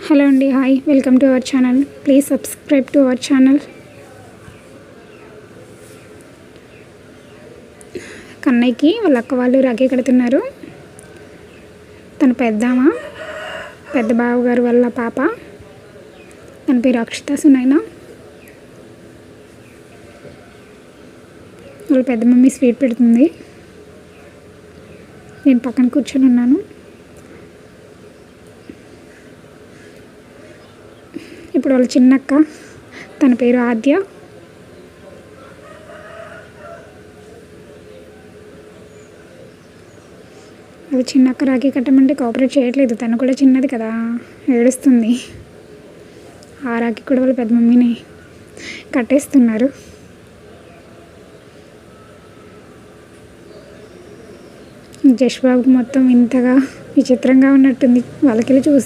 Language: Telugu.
హలో అండి, hi, welcome to our channel. Please subscribe to our channel. కన్నయ్యకి వాళ్ళ అక్క వాళ్ళు రాఖీ కడుతున్నారు. తన పెద్ద బావగారు వాళ్ళ పాప, తన పేరు అక్షిత సునైనా. వాళ్ళ పెద్ద మమ్మీ స్వీట్ పెడుతుంది. నేను పక్కన కూర్చొని ఉన్నాను. ఇప్పుడు వాళ్ళ చిన్నక్క, తన పేరు ఆద్య. అది చిన్నక్క రాఖీ కట్టమంటే కోఆపరేట్ చేయట్లేదు. తను కూడా చిన్నది కదా, ఏడుస్తుంది. ఆ రాఖీ కూడా వాళ్ళ పెద్ద మమ్మీని కట్టేస్తున్నారు. జష్ బాబుకి మొత్తం ఇంతగా విచిత్రంగా ఉన్నట్టుంది. వాళ్ళకెళ్ళి